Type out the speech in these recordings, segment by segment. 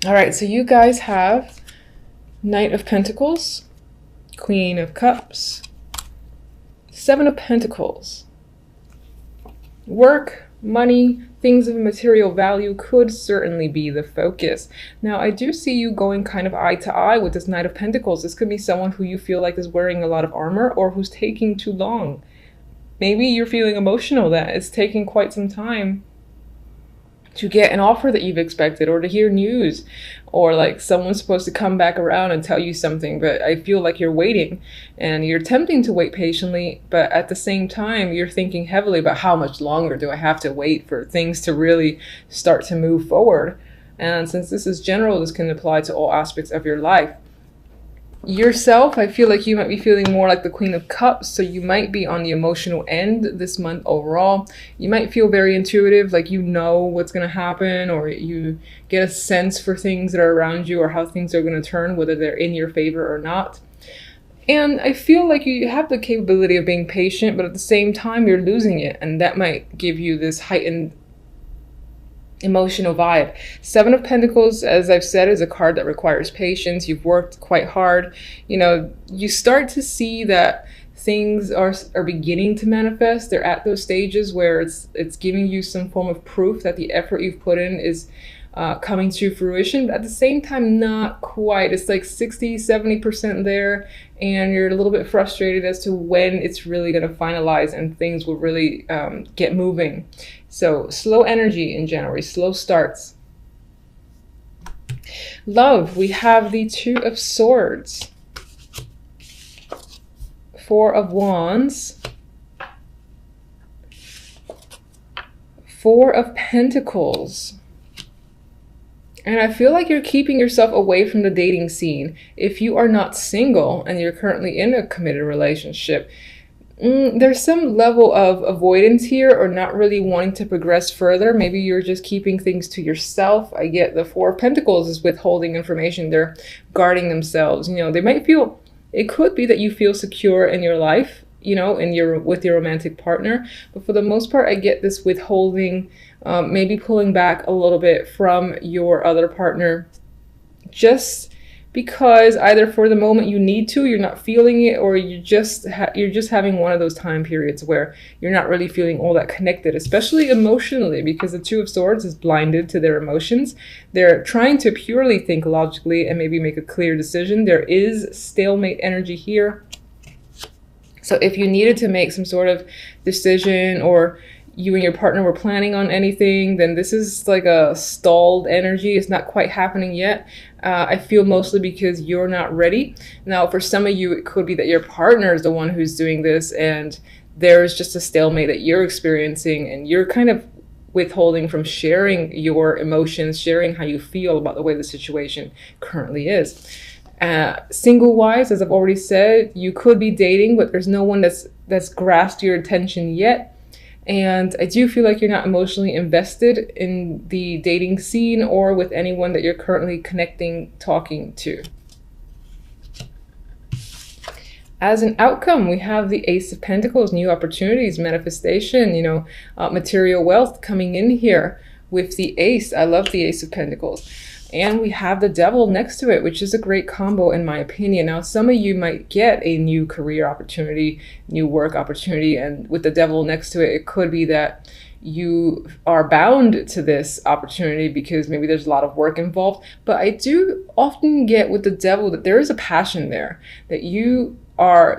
All right, so you guys have Knight of Pentacles, Queen of Cups, Seven of Pentacles. Work, money, things of material value could certainly be the focus. Now, I do see you going kind of eye to eye with this Knight of Pentacles. This could be someone who you feel like is wearing a lot of armor or who's taking too long. Maybe you're feeling emotional that it's taking quite some time to get an offer that you've expected, or to hear news, or like someone's supposed to come back around and tell you something, but I feel like you're waiting and you're attempting to wait patiently, but at the same time you're thinking heavily about how much longer do I have to wait for things to really start to move forward. And since this is general, this can apply to all aspects of your life. Yourself, I feel like you might be feeling more like the Queen of Cups, so you might be on the emotional end this month overall. You might feel very intuitive, like you know what's going to happen, or you get a sense for things that are around you or how things are going to turn, whether they're in your favor or not. And I feel like you have the capability of being patient, but at the same time you're losing it, and that might give you this heightened emotional vibe. Seven of Pentacles, as I've said, is a card that requires patience. You've worked quite hard. You know, you start to see that things are beginning to manifest. They're at those stages where it's giving you some form of proof that the effort you've put in is coming to fruition, but at the same time not quite. It's like 60-70% there, and you're a little bit frustrated as to when it's really going to finalize and things will really get moving. So slow energy in January, slow starts. Love, we have the Two of Swords, Four of Wands, Four of Pentacles. And I feel like you're keeping yourself away from the dating scene. If you are not single and you're currently in a committed relationship, there's some level of avoidance here, or not really wanting to progress further. Maybe you're just keeping things to yourself. I get the Four of Pentacles is withholding information. They're guarding themselves. You know, they might feel, it could be that you feel secure in your life, you know, with your romantic partner. But for the most part, I get this withholding, maybe pulling back a little bit from your other partner, just because either for the moment you need to, you're not feeling it, or you're just having one of those time periods where you're not really feeling all that connected, especially emotionally, because the Two of Swords is blinded to their emotions. They're trying to purely think logically and maybe make a clear decision. There is stalemate energy here. So if you needed to make some sort of decision, or you and your partner were planning on anything, then this is like a stalled energy. It's not quite happening yet. I feel mostly because you're not ready. Now, for some of you, it could be that your partner is the one who's doing this, and there's just a stalemate that you're experiencing, and you're kind of withholding from sharing your emotions, sharing how you feel about the way the situation currently is. Single-wise, as I've already said, you could be dating, but there's no one that's grasped your attention yet. And I do feel like you're not emotionally invested in the dating scene or with anyone that you're currently connecting, talking to. As an outcome, we have the Ace of Pentacles, new opportunities, manifestation, you know, material wealth coming in here with the Ace. I love the Ace of Pentacles. And we have the Devil next to it, which is a great combo in my opinion. Now, some of you might get a new career opportunity, new work opportunity, and with the Devil next to it, it could be that you are bound to this opportunity because maybe there's a lot of work involved. But I do often get with the Devil that there is a passion there, that you are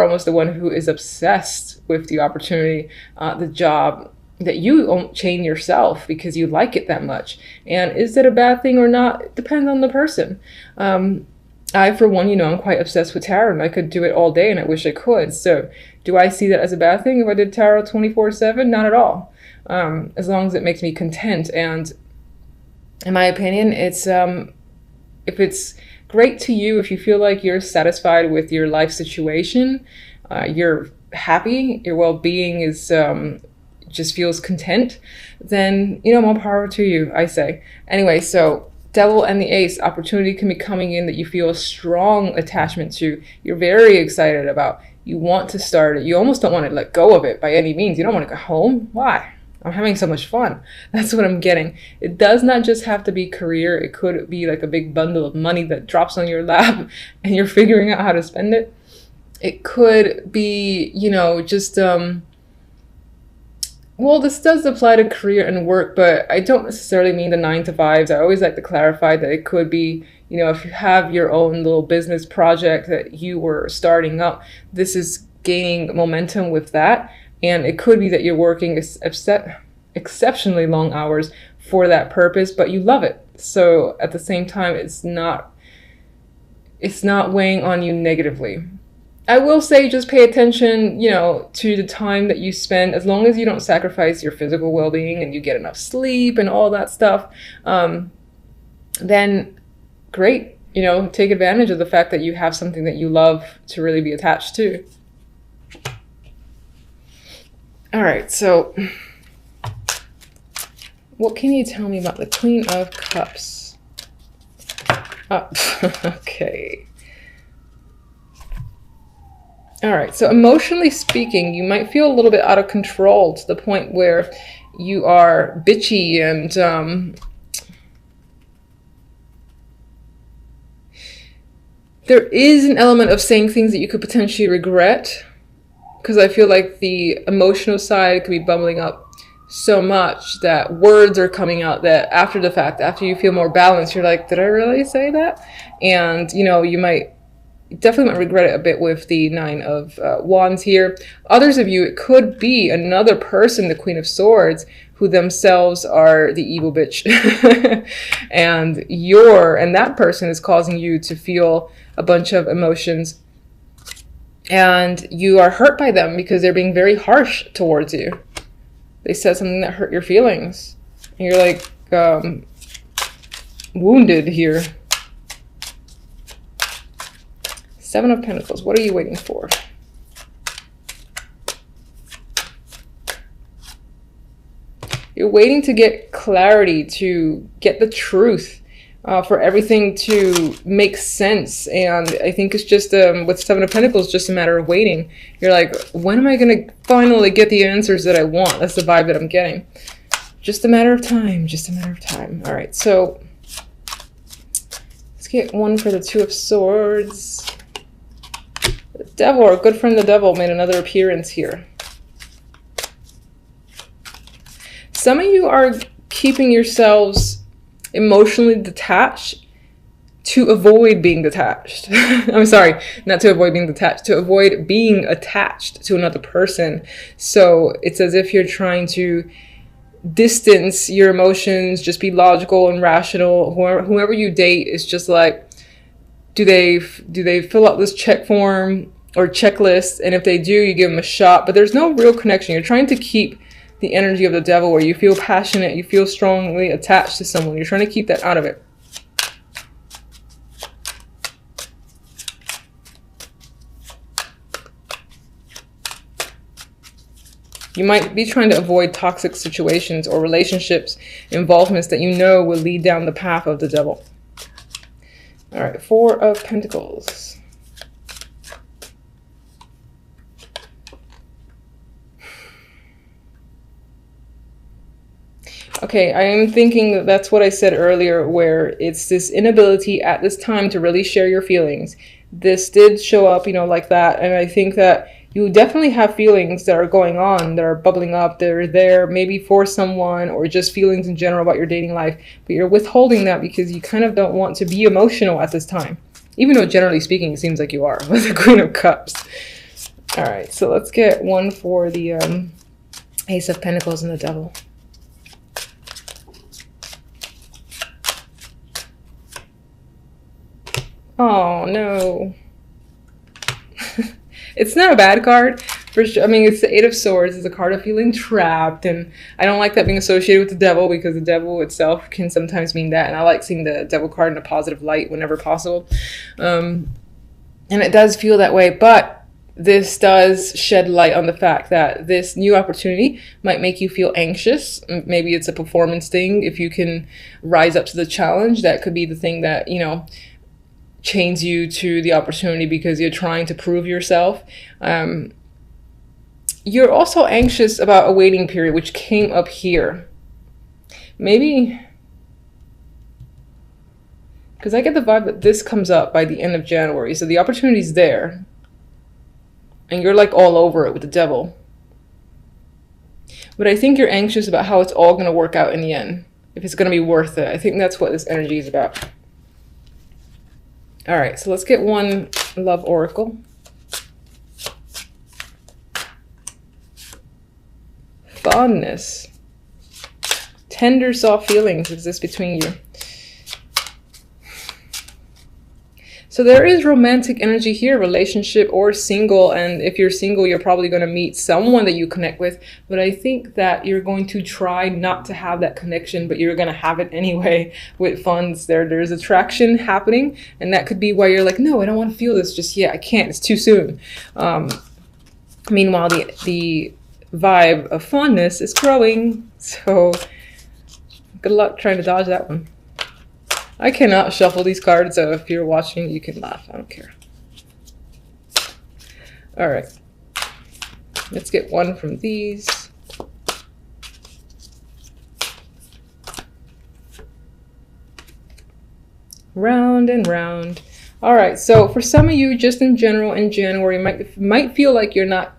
almost the one who is obsessed with the opportunity, the job, that you won't chain yourself because you like it that much. And is that a bad thing or not? It depends on the person. I, for one, you know, I'm quite obsessed with tarot, and I could do it all day, and I wish I could. So do I see that as a bad thing if I did tarot 24/7? Not at all. As long as it makes me content. And in my opinion, it's if it's great to you, if you feel like you're satisfied with your life situation, you're happy, your well-being is just feels content, then, you know, more power to you, I say. Anyway, so Devil and the Ace, opportunity can be coming in that you feel a strong attachment to. You're very excited about. You want to start it. You almost don't want to let go of it by any means. You don't want to go home. Why? I'm having so much fun. That's what I'm getting. It does not just have to be career. It could be like a big bundle of money that drops on your lap and you're figuring out how to spend it. It could be, you know, just, well, this does apply to career and work, but I don't necessarily mean the 9-to-5s. I always like to clarify that it could be, you know, if you have your own little business project that you were starting up, this is gaining momentum with that. And it could be that you're working exceptionally long hours for that purpose, but you love it. So at the same time, it's not weighing on you negatively. I will say just pay attention, you know, to the time that you spend, as long as you don't sacrifice your physical well-being and you get enough sleep and all that stuff, then great, you know, take advantage of the fact that you have something that you love to really be attached to. All right, so what can you tell me about the Queen of Cups? Oh, okay. All right, so emotionally speaking, you might feel a little bit out of control to the point where you are bitchy and there is an element of saying things that you could potentially regret, because I feel like the emotional side could be bubbling up so much that words are coming out that after the fact, after you feel more balanced, you're like, did I really say that? And, you know, you definitely might regret it a bit with the 9 of Wands here. Others of you, it could be another person, the Queen of Swords, who themselves are the evil bitch. and that person is causing you to feel a bunch of emotions. And you are hurt by them because they're being very harsh towards you. They said something that hurt your feelings. And you're like wounded here. 7 of Pentacles, what are you waiting for? You're waiting to get clarity, to get the truth, for everything to make sense. And I think it's just, with 7 of Pentacles, just a matter of waiting. You're like, when am I going to finally get the answers that I want? That's the vibe that I'm getting. Just a matter of time, just a matter of time. All right, so let's get one for the 2 of Swords. The Devil, our good friend the Devil, made another appearance here. Some of you are keeping yourselves emotionally detached to avoid being detached. I'm sorry, not to avoid being detached, to avoid being attached to another person. So it's as if you're trying to distance your emotions, just be logical and rational. Whoever you date is just like, do they fill out this check form or checklist? And if they do, you give them a shot, but there's no real connection. You're trying to keep the energy of the Devil where you feel passionate, you feel strongly attached to someone. You're trying to keep that out of it. You might be trying to avoid toxic situations or relationships, involvements that you know will lead down the path of the Devil. All right, 4 of Pentacles. Okay, I am thinking that that's what I said earlier, where it's this inability at this time to really share your feelings. This did show up, you know, like that. And I think that you definitely have feelings that are going on, that are bubbling up. They're there maybe for someone or just feelings in general about your dating life. But you're withholding that because you kind of don't want to be emotional at this time. Even though generally speaking, it seems like you are with the Queen of Cups. All right, so let's get one for the Ace of Pentacles and the Devil. Oh, no. It's not a bad card. For sure. I mean, it's the 8 of Swords. It's a card of feeling trapped. And I don't like that being associated with the Devil because the Devil itself can sometimes mean that. And I like seeing the Devil card in a positive light whenever possible. And it does feel that way. But this does shed light on the fact that this new opportunity might make you feel anxious. Maybe it's a performance thing. If you can rise up to the challenge, that could be the thing that, you know, chains you to the opportunity because you're trying to prove yourself. You're also anxious about a waiting period, which came up here. Maybe, because I get the vibe that this comes up by the end of January, so the opportunity's there. And you're like all over it with the devil. But I think you're anxious about how it's all going to work out in the end. If it's going to be worth it. I think that's what this energy is about. All right, so let's get one love oracle. Fondness. Tender, soft feelings exist between you. So there is romantic energy here, relationship or single. And if you're single, you're probably going to meet someone that you connect with. But I think that you're going to try not to have that connection, but you're going to have it anyway with funds. There's attraction happening. And that could be why you're like, no, I don't want to feel this just yet. I can't. It's too soon. Meanwhile, the vibe of fondness is growing. So good luck trying to dodge that one. I cannot shuffle these cards, so if you're watching, you can laugh. I don't care. All right. Let's get one from these. Round and round. All right. So for some of you, just in general, in January, might feel like you're not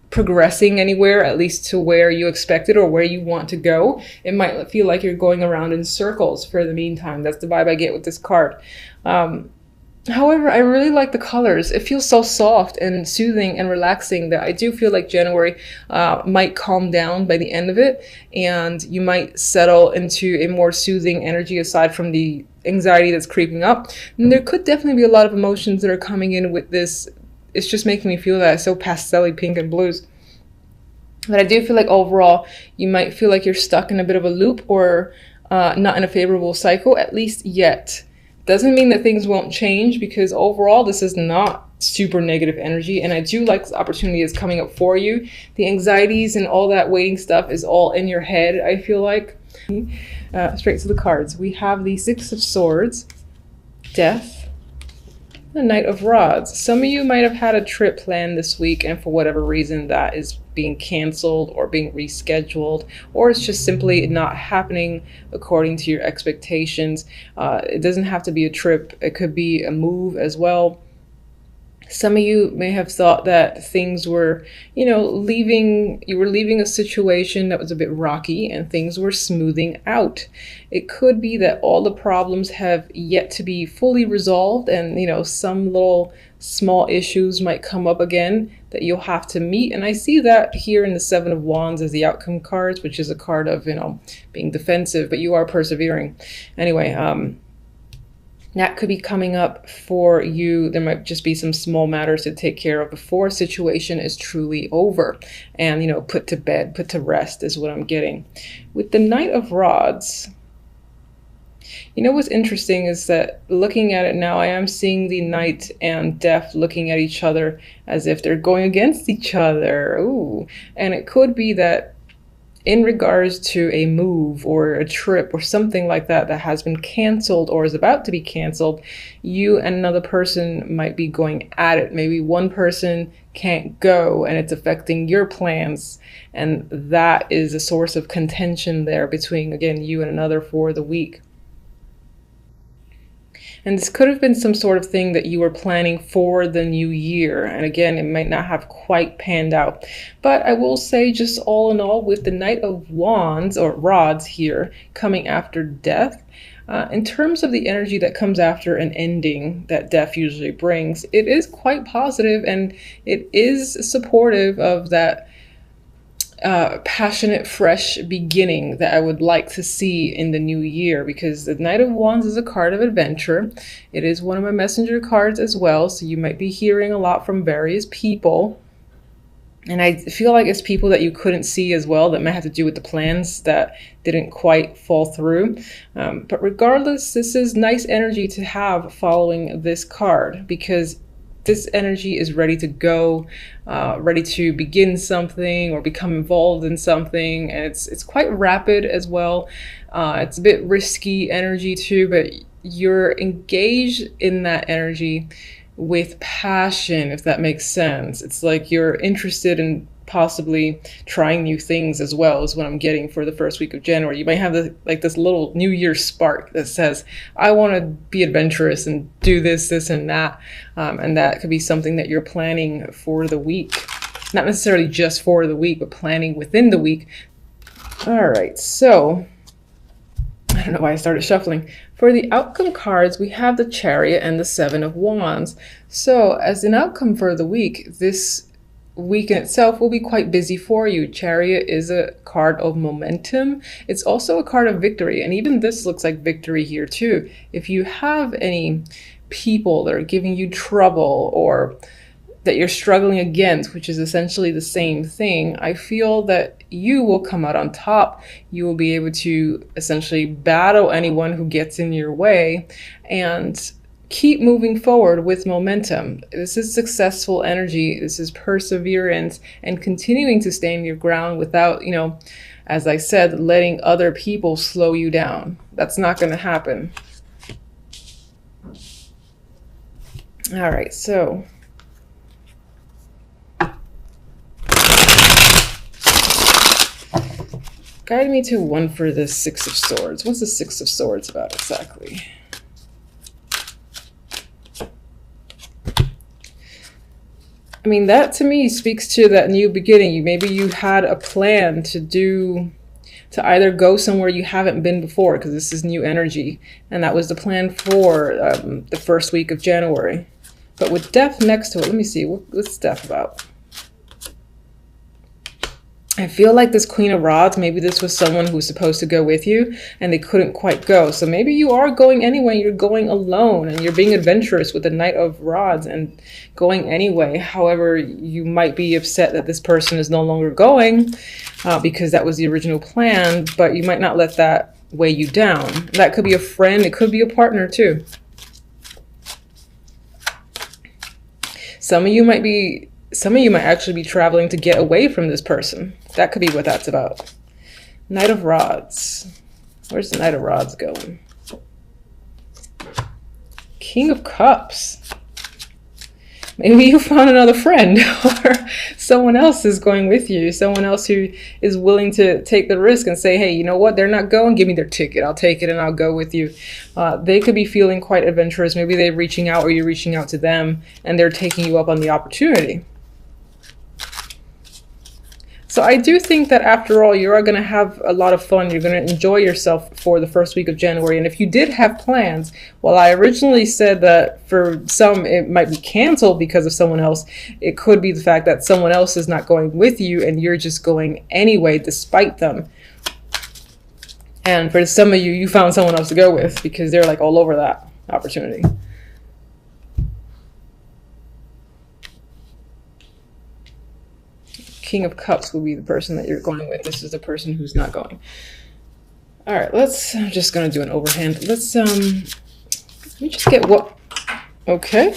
progressing anywhere, at least to where you expected or where you want to go. It might feel like you're going around in circles for the meantime. That's the vibe I get with this card. However, I really like the colors. It feels so soft and soothing and relaxing that I do feel like January might calm down by the end of it, and you might settle into a more soothing energy aside from the anxiety that's creeping up. And there could definitely be a lot of emotions that are coming in with this. It's just making me feel that. It's so pastel-y, pink and blues. But I do feel like overall, you might feel like you're stuck in a bit of a loop or not in a favorable cycle, at least yet. Doesn't mean that things won't change, because overall, this is not super negative energy. And I do like this opportunity is coming up for you. The anxieties and all that waiting stuff is all in your head, I feel like. Straight to the cards. We have the Six of Swords, Death, the Knight of Rods. Some of you might have had a trip planned this week, and for whatever reason that is being canceled or being rescheduled, or it's just simply not happening according to your expectations. It doesn't have to be a trip. It could be a move as well. Some of you may have thought that things were, you were leaving a situation that was a bit rocky and things were smoothing out. It could be that all the problems have yet to be fully resolved, and, some little small issues might come up again that you'll have to meet. And I see that here in the Seven of Wands as the outcome cards, which is a card of, being defensive, but you are persevering. Anyway, that could be coming up for you. There might just be some small matters to take care of before a situation is truly over and, put to bed, put to rest is what I'm getting. With the Knight of Rods, what's interesting is that looking at it now, I am seeing the Knight and Death looking at each other as if they're going against each other. Ooh. And it could be that in regards to a move or a trip or something like that that has been canceled or is about to be canceled, you and another person might be going at it. Maybe one person can't go and it's affecting your plans, and that is a source of contention there between, again, you and another for the week. And this could have been some sort of thing that you were planning for the new year. And again, it might not have quite panned out. But I will say, just all in all, with the Knight of Wands or Rods here coming after Death, in terms of the energy that comes after an ending that Death usually brings, it is quite positive, and it is supportive of that passionate, fresh beginning that I would like to see in the new year, because the Knight of Wands is a card of adventure. It is one of my messenger cards as well, so you might be hearing a lot from various people. And I feel like it's people that you couldn't see as well, that might have to do with the plans that didn't quite fall through. But regardless, this is nice energy to have following this card, because this energy is ready to go, ready to begin something or become involved in something. And it's quite rapid as well. It's a bit risky energy too, but you're engaged in that energy with passion, if that makes sense. It's like you're interested in possibly trying new things as well is what I'm getting for the first week of January. You might have this little New Year spark that says, I want to be adventurous and do this, and that. And that could be something that you're planning for the week. Not necessarily just for the week, but planning within the week. All right, so I don't know why I started shuffling. For the outcome cards, we have the Chariot and the Seven of Wands. So as an outcome for the week, this week in itself will be quite busy for you. Chariot is a card of momentum. It's also a card of victory. And even this looks like victory here too. If you have any people that are giving you trouble or that you're struggling against, which is essentially the same thing, I feel that you will come out on top. You will be able to essentially battle anyone who gets in your way and keep moving forward with momentum. This is successful energy. This is perseverance and continuing to stand your ground without, as I said, letting other people slow you down. That's not going to happen. All right, so guide me to one for the Six of Swords. What's the Six of Swords about exactly? I mean, that to me speaks to that new beginning. Maybe you had a plan to either go somewhere you haven't been before, because this is new energy. And that was the plan for the first week of January. But with death next to it, let me see, what's death about? I feel like this Queen of Rods, maybe this was someone who was supposed to go with you and they couldn't quite go. So maybe you are going anyway, you're going alone and you're being adventurous with the Knight of Rods and going anyway. However, you might be upset that this person is no longer going because that was the original plan, but you might not let that weigh you down. That could be a friend, it could be a partner too. Some of you might actually be traveling to get away from this person. That could be what that's about. Knight of Rods. Where's the Knight of Rods going? King of Cups. Maybe you found another friend or someone else is going with you. Someone else who is willing to take the risk and say, hey, you know what? They're not going. Give me their ticket. I'll take it and I'll go with you. They could be feeling quite adventurous. Maybe they're reaching out or you're reaching out to them and they're taking you up on the opportunity. So I do think that after all, you are going to have a lot of fun. You're going to enjoy yourself for the first week of January. And if you did have plans, well, I originally said that for some, it might be canceled because of someone else. It could be the fact that someone else is not going with you and you're just going anyway, despite them. And for some of you, you found someone else to go with because they're like all over that opportunity. King of Cups will be the person that you're going with. This is the person who's not going. All right, I'm just gonna do an overhand. Let me just get what, okay.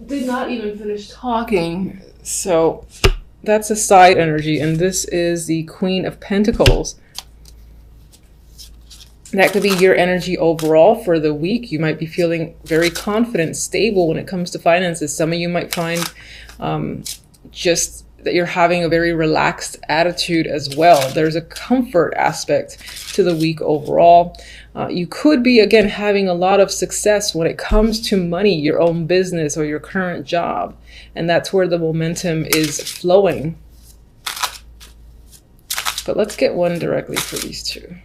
Did not even finish talking. So that's a side energy, and this is the Queen of Pentacles. That could be your energy overall for the week. You might be feeling very confident, stable when it comes to finances. Some of you might find just that you're having a very relaxed attitude as well. There's a comfort aspect to the week overall. You could be, again, having a lot of success when it comes to money, your own business or your current job. And that's where the momentum is flowing. But let's get one directly for these two.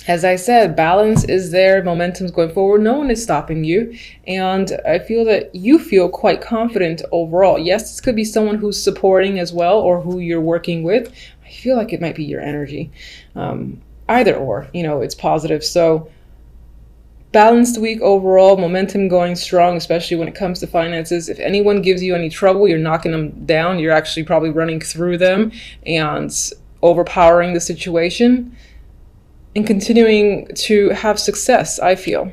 As I said, balance is there, momentum's going forward, no one is stopping you, and I feel that you feel quite confident overall. Yes, this could be someone who's supporting as well, or who you're working with. I feel like it might be your energy. Either or, it's positive. So balanced week overall, momentum going strong, especially when it comes to finances. If anyone gives you any trouble, you're knocking them down. You're actually probably running through them and overpowering the situation. And continuing to have success, I feel.